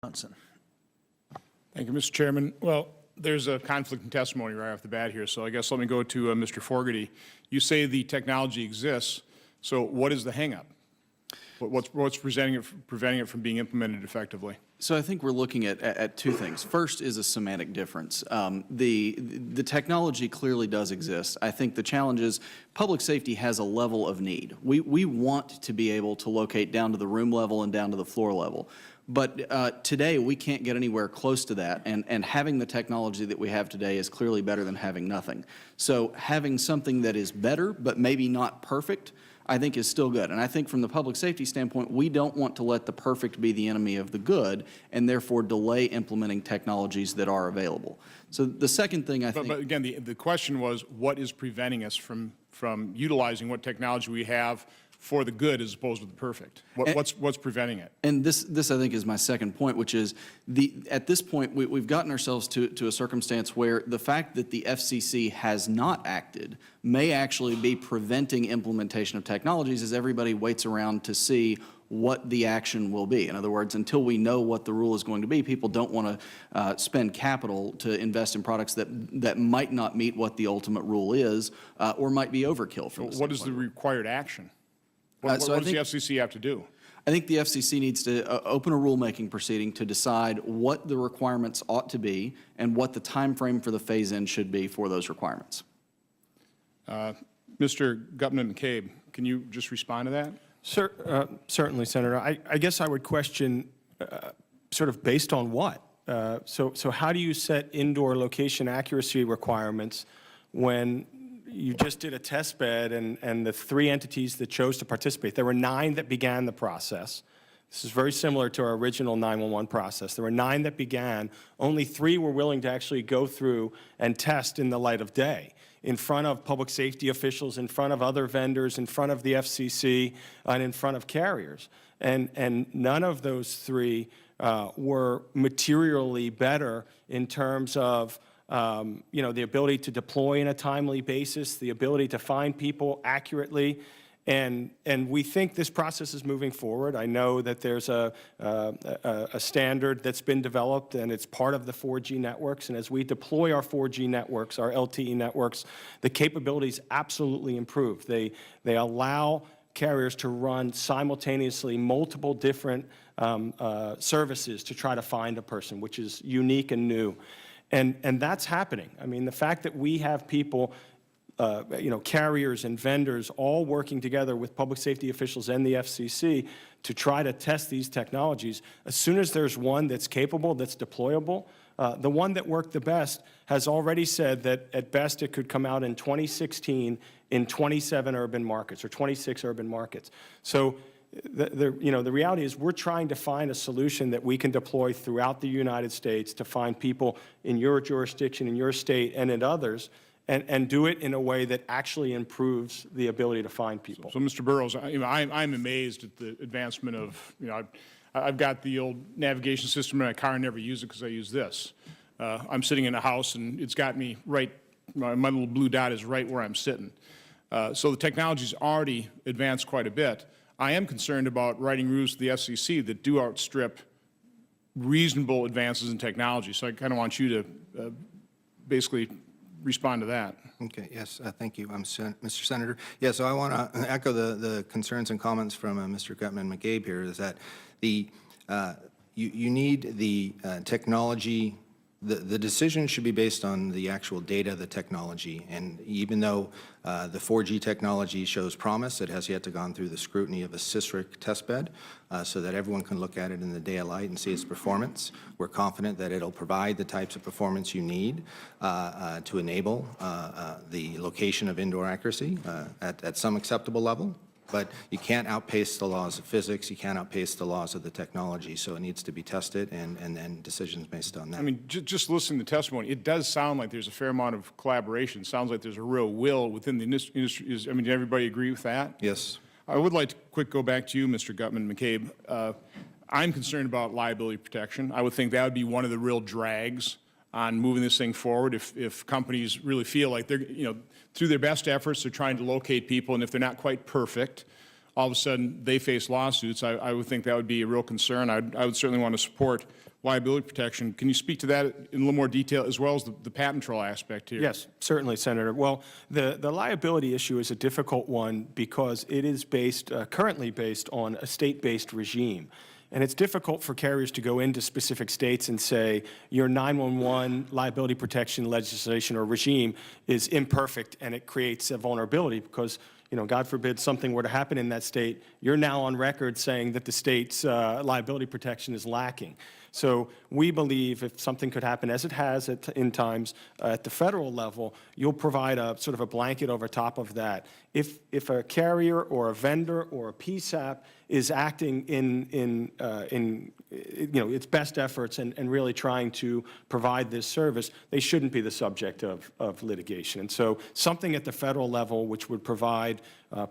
Johnson. Thank you, Mr. Chairman. Well, there's a conflict in testimony right off the bat here, so I guess let me go to Mr. Fogarty. You say the technology exists, so what is the hang-up? What's preventing it from being implemented effectively? So I think we're looking at two things. First is a semantic difference. The technology clearly does exist. I think the challenge is public safety has a level of need. We want to be able to locate down to the room level and down to the floor level. But today we can't get anywhere close to that, and having the technology that we have today is clearly better than having nothing. So having something that is better but maybe not perfect, I think is still good. And I think from the public safety standpoint, we don't want to let the perfect be the enemy of the good and therefore delay implementing technologies that are available. So the second thing I think— But again, the question was, what is preventing us from utilizing what technology we have for the good as opposed to the perfect? What's preventing it? And this I think is my second point, which is at this point we've gotten ourselves to a circumstance where the fact that the FCC has not acted may actually be preventing implementation of technologies as everybody waits around to see what the action will be. In other words, until we know what the rule is going to be, people don't want to spend capital to invest in products that might not meet what the ultimate rule is or might be overkill from the What is the required action? What does the FCC have to do? I think the FCC needs to open a rulemaking proceeding to decide what the requirements ought to be and what the time frame for the phase-in should be for those requirements. Mr. Gutman-McCabe, can you just respond to that? Certainly, Senator. I guess I would question sort of based on what? So how do you set indoor location accuracy requirements when you just did a test bed and the 3 entities that chose to participate? There were 9 that began the process. This is very similar to our original 911 process. There were 9 that began. Only 3 were willing to actually go through and test in the light of day, in front of public safety officials, in front of other vendors, in front of the FCC, and in front of carriers. And none of those 3 were materially better in terms of the ability to deploy in a timely basis, the ability to find people accurately. And we think this process is moving forward. I know that there's a standard that's been developed, and it's part of the 4G networks. And as we deploy our 4G networks, our LTE networks, the capabilities absolutely improve. They allow carriers to run simultaneously multiple different services to try to find a person, which is unique and new. And that's happening. I mean, the fact that we have people, carriers and vendors all working together with public safety officials and the FCC to try to test these technologies, as soon as there's one that's capable, that's deployable, the one that worked the best has already said that at best it could come out in 2016 in 27 urban markets or 26 urban markets. So the reality is we're trying to find a solution that we can deploy throughout the United States to find people in your jurisdiction, in your state, and in others, and do it in a way that actually improves the ability to find people. So Mr. Burrows, I'm amazed at the advancement of, I've got the old navigation system in my car and never use it because I use this. I'm sitting in a house and it's got me right, my little blue dot is right where I'm sitting. So the technology's already advanced quite a bit. I am concerned about writing rules to the FCC that do outstrip reasonable advances in technology. So I kind of want you to basically respond to that. Okay, yes, thank you, Mr. Senator. Yeah, so I want to echo the concerns and comments from Mr. Gutman-McCabe here, is that you need the technology. The decision should be based on the actual data, the technology, and even though the 4G technology shows promise, it has yet to gone through the scrutiny of a CISRIC testbed so that everyone can look at it in the day of light and see its performance. We're confident that it'll provide the types of performance you need to enable the location of indoor accuracy at some acceptable level. But you can't outpace the laws of physics. You can't outpace the laws of the technology. So it needs to be tested and then decisions based on that. I mean, just listening to the testimony, it does sound like there's a fair amount of collaboration. It sounds like there's a real will within the industry. I mean, does everybody agree with that? Yes. I would like to go back to you, Mr. Gutman-McCabe. I'm concerned about liability protection. I would think that would be one of the real drags on moving this thing forward if companies really feel like they're, through their best efforts, they're trying to locate people, and if they're not quite perfect, all of a sudden they face lawsuits. I would think that would be a real concern. I would certainly want to support liability protection. Can you speak to that in a little more detail, as well as the patent troll aspect here? Yes, certainly, Senator. Well, the liability issue is a difficult one because it is based, currently based on a state-based regime. And it's difficult for carriers to go into specific states and say, your 911 liability protection legislation or regime is imperfect and it creates a vulnerability because, God forbid something were to happen in that state, you're now on record saying that the state's liability protection is lacking. So we believe if something could happen, as it has in times at the federal level, you'll provide a sort of a blanket over top of that. If a carrier or a vendor or a PSAP is acting in its best efforts and really trying to provide this service, they shouldn't be the subject of litigation. And so something at the federal level which would provide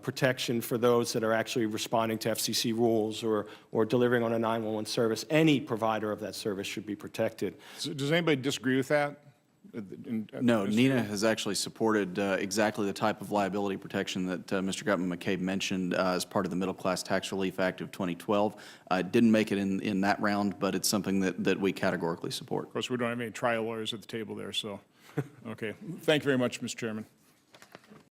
protection for those that are actually responding to FCC rules or delivering on a 911 service, any provider of that service should be protected. So does anybody disagree with that? No, NENA has actually supported exactly the type of liability protection that Mr. Gutman-McCabe mentioned as part of the Middle Class Tax Relief Act of 2012. Didn't make it in that round, but it's something that we categorically support. Of course, we don't have any trial lawyers at the table there, so, okay. Thank you very much, Mr. Chairman.